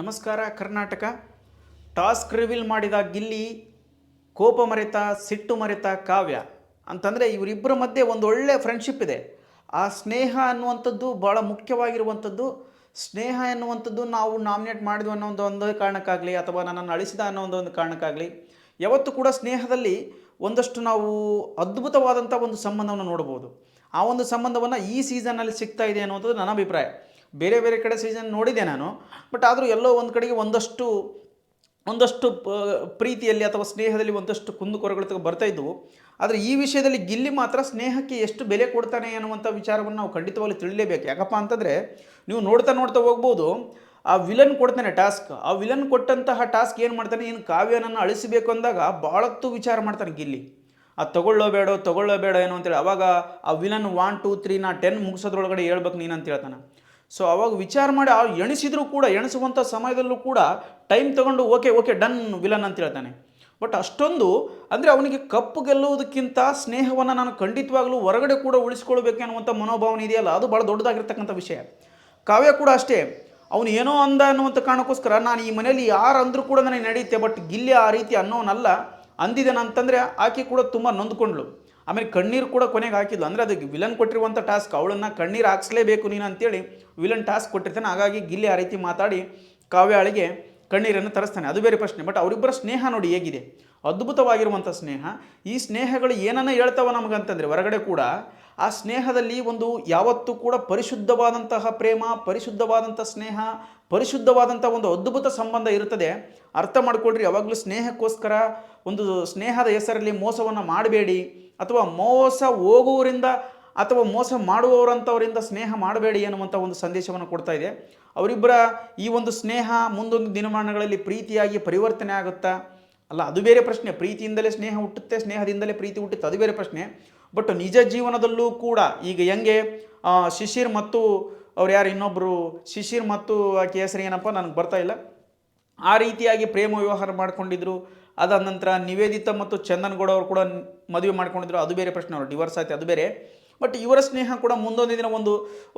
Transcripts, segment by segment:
ನಮಸ್ಕಾರ Karnataka. Task reveal ಮಾಡಿದ ಗಿಲ್ಲಿ, ಕೋಪ ಮರೆತ ಸಿಟ್ಟು ಮರೆತ ಕಾವ್ಯ ಅಂತಂದರೆ ಇವರಿಬ್ಬರ ಮಧ್ಯೆ ಒಂದು ಒಳ್ಳೆಯ ಫ್ರೆಂಡ್ಶಿಪ್ ಇದೆ. ಆ ಸ್ನೇಹ ಅನ್ನುವಂಥದ್ದು ಭಾಳ ಮುಖ್ಯವಾಗಿರುವಂಥದ್ದು. ಸ್ನೇಹ ಎನ್ನುವಂಥದ್ದು ನಾವು ನಾಮಿನೇಟ್ ಮಾಡಿದ್ವಿ ಅನ್ನೋ ಒಂದು ಕಾರಣಕ್ಕಾಗಲಿ ಅಥವಾ ನನ್ನನ್ನು ಅಳಿಸಿದ ಅನ್ನೋ ಒಂದು ಕಾರಣಕ್ಕಾಗಲಿ ಯಾವತ್ತೂ ಕೂಡ ಸ್ನೇಹದಲ್ಲಿ ಒಂದಷ್ಟು ನಾವು ಅದ್ಭುತವಾದಂಥ ಒಂದು ಸಂಬಂಧವನ್ನು ನೋಡ್ಬೋದು. ಆ ಒಂದು ಸಂಬಂಧವನ್ನು ಈ ಸೀಸನ್ನಲ್ಲಿ ಸಿಗ್ತಾ ಇದೆ ಅನ್ನುವಂಥದ್ದು ನನ್ನ ಅಭಿಪ್ರಾಯ. ಬೇರೆ ಬೇರೆ ಕಡೆ ಸೀಸನ್ ನೋಡಿದೆ ನಾನು, ಬಟ್ ಆದರೂ ಎಲ್ಲೋ ಒಂದು ಕಡೆಗೆ ಒಂದಷ್ಟು ಒಂದಷ್ಟು ಪ್ರೀತಿಯಲ್ಲಿ ಅಥವಾ ಸ್ನೇಹದಲ್ಲಿ ಒಂದಷ್ಟು ಕುಂದುಕೊರಗಳು ಬರ್ತಾ ಇದ್ದವು. ಆದರೆ ಈ ವಿಷಯದಲ್ಲಿ ಗಿಲ್ಲಿ ಮಾತ್ರ ಸ್ನೇಹಕ್ಕೆ ಎಷ್ಟು ಬೆಲೆ ಕೊಡ್ತಾನೆ ಅನ್ನುವಂಥ ವಿಚಾರವನ್ನು ನಾವು ಖಂಡಿತವಾಗ್ಲೂ ತಿಳಿಲೇಬೇಕು. ಯಾಕಪ್ಪ ಅಂತಂದರೆ ನೀವು ನೋಡ್ತಾ ನೋಡ್ತಾ ಹೋಗ್ಬೋದು, ಆ ವಿಲನ್ ಕೊಡ್ತಾನೆ ಟಾಸ್ಕ್. ಆ ವಿಲನ್ ಕೊಟ್ಟಂತಹ ಟಾಸ್ಕ್ ಏನು ಮಾಡ್ತಾನೆ, ಇನ್ನು ಕಾವ್ಯನನ್ನು ಅಳಿಸಬೇಕು ಅಂದಾಗ ಭಾಳತ್ತು ವಿಚಾರ ಮಾಡ್ತಾನೆ ಗಿಲ್ಲಿ. ಅದು ತಗೊಳ್ಳೋ ಬೇಡ ಏನು ಅಂತೇಳಿ. ಅವಾಗ ಆ ವಿಲನ್ 1 2 3 ನಾ 10 ಮುಗಿಸೋದ್ರೊಳಗಡೆ ಹೇಳ್ಬೇಕು ನೀನು ಅಂತ ಹೇಳ್ತಾನೆ. ಸೊ ಅವಾಗ ವಿಚಾರ ಮಾಡಿ ಎಣಿಸಿದ್ರು ಕೂಡ, ಎಣಿಸುವಂಥ ಸಮಯದಲ್ಲೂ ಕೂಡ ಟೈಮ್ ತೊಗೊಂಡು ಓಕೆ ಡನ್ ವಿಲನ್ ಅಂತ ಹೇಳ್ತಾನೆ. ಬಟ್ ಅಷ್ಟೊಂದು ಅಂದರೆ ಅವನಿಗೆ ಕಪ್ಪು ಗೆಲ್ಲುವುದಕ್ಕಿಂತ ಸ್ನೇಹವನ್ನು ನಾನು ಖಂಡಿತವಾಗಲೂ ಹೊರಗಡೆ ಕೂಡ ಉಳಿಸ್ಕೊಳ್ಬೇಕು ಅನ್ನುವಂಥ ಮನೋಭಾವನೆ ಇದೆಯಲ್ಲ, ಅದು ಭಾಳ ದೊಡ್ಡದಾಗಿರ್ತಕ್ಕಂಥ ವಿಷಯ. ಕಾವ್ಯ ಕೂಡ ಅಷ್ಟೇ, ಅವನು ಏನೋ ಅಂದ ಅನ್ನುವಂಥ ಕಾರಣಕ್ಕೋಸ್ಕರ ನಾನು ಈ ಮನೆಯಲ್ಲಿ ಯಾರು ಅಂದರೂ ಕೂಡ ನನಗೆ ನಡೆಯುತ್ತೆ, ಬಟ್ ಗಿಲ್ಲಿ ಆ ರೀತಿ ಅನ್ನೋನಲ್ಲ. ಅಂದಿದ್ದೇನೆ ಅಂತಂದರೆ ಆಕೆ ಕೂಡ ತುಂಬ ನೊಂದ್ಕೊಂಡ್ಳು. ಆಮೇಲೆ ಕಣ್ಣೀರು ಕೂಡ ಕೊನೆಗೆ ಹಾಕಿದ್ಲು. ಅಂದರೆ ಅದಕ್ಕೆ ವಿಲನ್ ಕೊಟ್ಟಿರುವಂಥ ಟಾಸ್ಕ್, ಅವಳನ್ನು ಕಣ್ಣೀರು ಹಾಕ್ಸ್ಲೇಬೇಕು ನೀನು ಅಂತೇಳಿ ವಿಲನ್ ಟಾಸ್ಕ್ ಕೊಟ್ಟಿರ್ತಾನೆ. ಹಾಗಾಗಿ ಗಿಲ್ಲಿ ಆ ರೀತಿ ಮಾತಾಡಿ ಕಾವ್ಯಾಳಿಗೆ ಕಣ್ಣೀರನ್ನು ತರಿಸ್ತಾನೆ. ಅದು ಬೇರೆ ಪ್ರಶ್ನೆ. ಬಟ್ ಅವರಿಬ್ಬರ ಸ್ನೇಹ ನೋಡಿ ಹೇಗಿದೆ, ಅದ್ಭುತವಾಗಿರುವಂಥ ಸ್ನೇಹ. ಈ ಸ್ನೇಹಗಳು ಏನನ್ನ ಹೇಳ್ತಾವ ನಮಗಂತಂದರೆ ಹೊರಗಡೆ ಕೂಡ ಆ ಸ್ನೇಹದಲ್ಲಿ ಒಂದು ಯಾವತ್ತೂ ಕೂಡ ಪರಿಶುದ್ಧವಾದಂತಹ ಪ್ರೇಮ, ಪರಿಶುದ್ಧವಾದಂಥ ಸ್ನೇಹ, ಪರಿಶುದ್ಧವಾದಂಥ ಒಂದು ಅದ್ಭುತ ಸಂಬಂಧ ಇರುತ್ತದೆ. ಅರ್ಥ ಮಾಡ್ಕೊಳ್ರಿ. ಯಾವಾಗಲೂ ಸ್ನೇಹಕ್ಕೋಸ್ಕರ ಒಂದು ಸ್ನೇಹದ ಹೆಸರಲ್ಲಿ ಮೋಸವನ್ನು ಮಾಡಬೇಡಿ, ಅಥವಾ ಮೋಸ ಹೋಗುವವರಿಂದ ಅಥವಾ ಮೋಸ ಮಾಡುವವರಂಥವರಿಂದ ಸ್ನೇಹ ಮಾಡಬೇಡಿ ಅನ್ನುವಂಥ ಒಂದು ಸಂದೇಶವನ್ನು ಕೊಡ್ತಾ ಇದೆ. ಅವರಿಬ್ಬರ ಈ ಒಂದು ಸ್ನೇಹ ಮುಂದೊಂದು ದಿನಮಾನಗಳಲ್ಲಿ ಪ್ರೀತಿಯಾಗಿ ಪರಿವರ್ತನೆ ಆಗುತ್ತಾ ಅಲ್ಲ, ಅದು ಬೇರೆ ಪ್ರಶ್ನೆ. ಪ್ರೀತಿಯಿಂದಲೇ ಸ್ನೇಹ ಹುಟ್ಟುತ್ತೆ, ಸ್ನೇಹದಿಂದಲೇ ಪ್ರೀತಿ ಹುಟ್ಟುತ್ತೆ, ಅದು ಬೇರೆ ಪ್ರಶ್ನೆ. ಬಟ್ ನಿಜ ಜೀವನದಲ್ಲೂ ಕೂಡ ಈಗ ಹೆಂಗೆ ಶಿಶಿರ್ ಮತ್ತು ಅವ್ರು ಯಾರು ಇನ್ನೊಬ್ಬರು ಶಿಶಿರ್ ಮತ್ತು ಆಕೆ ಹೆಸರು ಏನಪ್ಪ ನನಗೆ ಬರ್ತಾ ಇಲ್ಲ, ಆ ರೀತಿಯಾಗಿ ಪ್ರೇಮ ವ್ಯವಹಾರ ಮಾಡ್ಕೊಂಡಿದ್ರು. ಅದಾದ ನಂತರ ನಿವೇದಿತಾ ಮತ್ತು ಚಂದನ್ ಗೌಡ ಅವರು ಕೂಡ ಮದುವೆ ಮಾಡ್ಕೊಂಡಿದ್ರು, ಅದು ಬೇರೆ ಪ್ರಶ್ನೆ. ಅವರು ಡಿವೋರ್ಸ್ ಆಯ್ತು, ಅದು ಬೇರೆ. ಬಟ್ ಇವರ ಸ್ನೇಹ ಕೂಡ ಮುಂದೊಂದು ದಿನ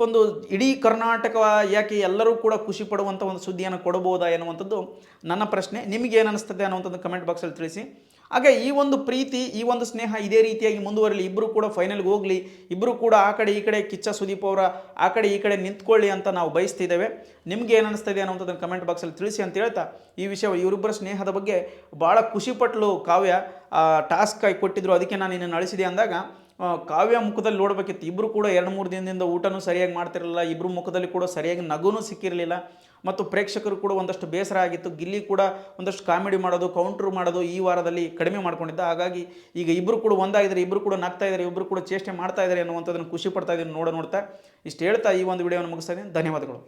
ಒಂದು ಇಡೀ ಕರ್ನಾಟಕ ಯಾಕೆ ಎಲ್ಲರೂ ಕೂಡ ಖುಷಿ ಪಡುವಂಥ ಒಂದು ಸುದ್ದಿಯನ್ನು ಕೊಡಬಹುದಾ ಎನ್ನುವಂಥದ್ದು ನನ್ನ ಪ್ರಶ್ನೆ. ನಿಮಗೇನು ಅನಿಸ್ತದೆ ಅನ್ನುವಂಥದ್ದು ಕಮೆಂಟ್ ಬಾಕ್ಸಲ್ಲಿ ತಿಳಿಸಿ. ಹಾಗೆ ಈ ಒಂದು ಪ್ರೀತಿ, ಈ ಒಂದು ಸ್ನೇಹ ಇದೇ ರೀತಿಯಾಗಿ ಮುಂದುವರಲಿ, ಇಬ್ಬರು ಕೂಡ ಫೈನಲ್ಗೆ ಹೋಗಲಿ, ಇಬ್ಬರು ಕೂಡ ಆ ಕಡೆ ಈ ಕಡೆ ಕಿಚ್ಚ ಸುದೀಪ್ ಅವರ ಆ ಕಡೆ ಈ ಕಡೆ ನಿಂತ್ಕೊಳ್ಳಿ ಅಂತ ನಾವು ಬಯಸ್ತಿದ್ದೇವೆ. ನಿಮ್ಗೆ ಏನು ಅನಿಸ್ತದೆ ಅನ್ನುವಂಥದ್ದನ್ನು ಕಮೆಂಟ್ ಬಾಕ್ಸಲ್ಲಿ ತಿಳಿಸಿ ಅಂತ ಹೇಳ್ತಾ, ಈ ವಿಷಯ ಇವರಿಬ್ಬರ ಸ್ನೇಹದ ಬಗ್ಗೆ ಭಾಳ ಖುಷಿಪಟ್ಟಲು ಕಾವ್ಯ. ಟಾಸ್ಕ್ ಆಗಿ ಕೊಟ್ಟಿದ್ರು, ಅದಕ್ಕೆ ನಾನು ನಿನ್ನನ್ನು ಅಳಿಸಿದೆ ಅಂದಾಗ ಕಾವ್ಯ ಮುಖದಲ್ಲಿ ನೋಡಬೇಕಿತ್ತು. ಇಬ್ಬರು ಕೂಡ 2-3 ದಿನದಿಂದ ಊಟನೂ ಸರಿಯಾಗಿ ಮಾಡ್ತಿರಲಿಲ್ಲ, ಇಬ್ಬರು ಮುಖದಲ್ಲಿ ಕೂಡ ಸರಿಯಾಗಿ ನಗುನೂ ಸಿಕ್ಕಿರಲಿಲ್ಲ, ಮತ್ತು ಪ್ರೇಕ್ಷಕರು ಕೂಡ ಒಂದಷ್ಟು ಬೇಸರ ಆಗಿತ್ತು. ಗಿಲ್ಲಿ ಕೂಡ ಒಂದಷ್ಟು ಕಾಮಿಡಿ ಮಾಡೋದು, ಕೌಂಟ್ರ್ ಮಾಡೋದು ಈ ವಾರದಲ್ಲಿ ಕಡಿಮೆ ಮಾಡ್ಕೊಂಡಿದ್ದ. ಹಾಗಾಗಿ ಈಗ ಇಬ್ಬರು ಕೂಡ ಒಂದಾಗಿದ್ದಾರೆ, ಇಬ್ಬರು ಕೂಡ ನಗ್ತಾ ಇದ್ದಾರೆ, ಇಬ್ಬರು ಕೂಡ ಚೇಷ್ಟೆ ಮಾಡ್ತಾ ಇದ್ದಾರೆ ಅನ್ನುವಂಥದ್ದನ್ನು ಖುಷಿ ಪಡ್ತಾ ಇದ್ದೀನಿ ನೋಡ್ತಾ. ಇಷ್ಟು ಹೇಳ್ತಾ ಈ ಒಂದು ವಿಡಿಯೋವನ್ನು ಮುಗಿಸ್ತಾ ಇದ್ದೀನಿ. ಧನ್ಯವಾದಗಳು.